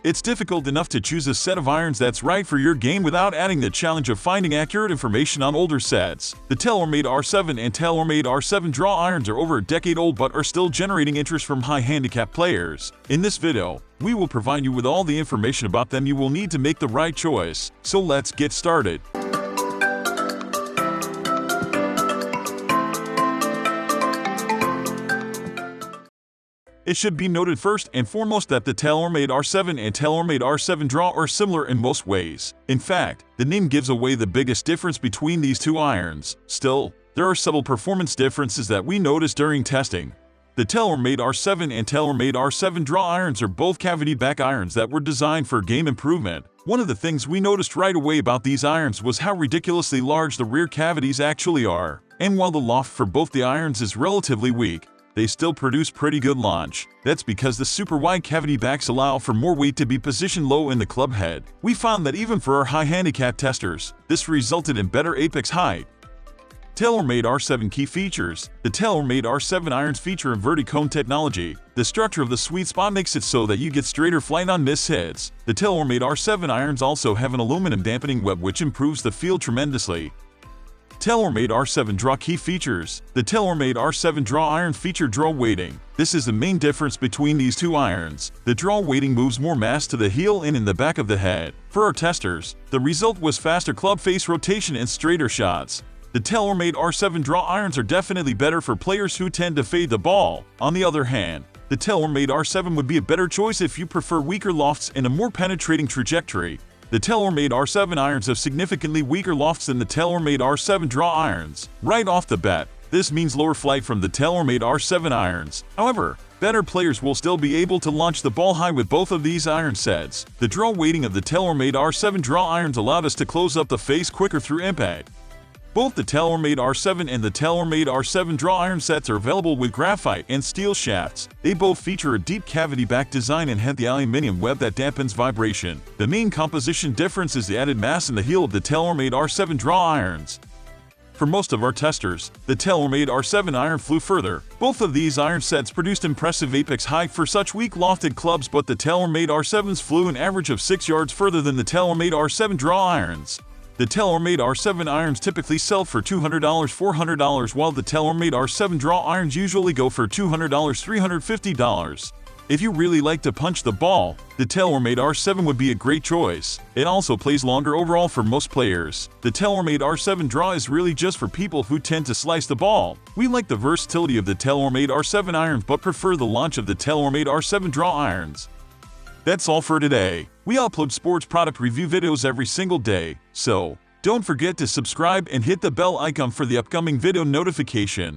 It's difficult enough to choose a set of irons that's right for your game without adding the challenge of finding accurate information on older sets. The Taylormade R7 and Taylormade R7 draw irons are over a decade old but are still generating interest from high handicap players. In this video, we will provide you with all the information about them you will need to make the right choice. So let's get started. It should be noted first and foremost that the Taylormade R7 and Taylormade R7 draw are similar in most ways. In fact, the name gives away the biggest difference between these two irons. Still, there are subtle performance differences that we noticed during testing. The Taylormade R7 and Taylormade R7 draw irons are both cavity back irons that were designed for game improvement. One of the things we noticed right away about these irons was how ridiculously large the rear cavities actually are. And while the loft for both the irons is relatively weak, they still produce pretty good launch. That's because the super wide cavity backs allow for more weight to be positioned low in the club head. We found that even for our high handicap testers, this resulted in better apex height. Taylormade R7 key features. The Taylormade R7 irons feature inverted cone technology. The structure of the sweet spot makes it so that you get straighter flight on miss hits. The Taylormade R7 irons also have an aluminum dampening web which improves the feel tremendously. Taylormade R7 draw key features. The Taylormade R7 draw irons feature draw weighting. This is the main difference between these two irons. The draw weighting moves more mass to the heel and in the back of the head. For our testers, the result was faster club face rotation and straighter shots. The Taylormade R7 draw irons are definitely better for players who tend to fade the ball. On the other hand, the Taylormade R7 would be a better choice if you prefer weaker lofts and a more penetrating trajectory. The Taylormade R7 irons have significantly weaker lofts than the Taylormade R7 draw irons. Right off the bat, this means lower flight from the Taylormade R7 irons. However, better players will still be able to launch the ball high with both of these iron sets. The draw weighting of the Taylormade R7 draw irons allowed us to close up the face quicker through impact. Both the Taylormade R7 and the Taylormade R7 draw iron sets are available with graphite and steel shafts. They both feature a deep cavity back design and have the aluminum web that dampens vibration. The main composition difference is the added mass in the heel of the Taylormade R7 draw irons. For most of our testers, the Taylormade R7 iron flew further. Both of these iron sets produced impressive apex height for such weak lofted clubs, but the Taylormade R7s flew an average of 6 yards further than the Taylormade R7 draw irons. The Taylormade R7 irons typically sell for $200, $400, while the Taylormade R7 draw irons usually go for $200, $350. If you really like to punch the ball, the Taylormade R7 would be a great choice. It also plays longer overall for most players. The Taylormade R7 draw is really just for people who tend to slice the ball. We like the versatility of the Taylormade R7 irons but prefer the launch of the Taylormade R7 draw irons. That's all for today. We upload sports product review videos every single day, so don't forget to subscribe and hit the bell icon for the upcoming video notification.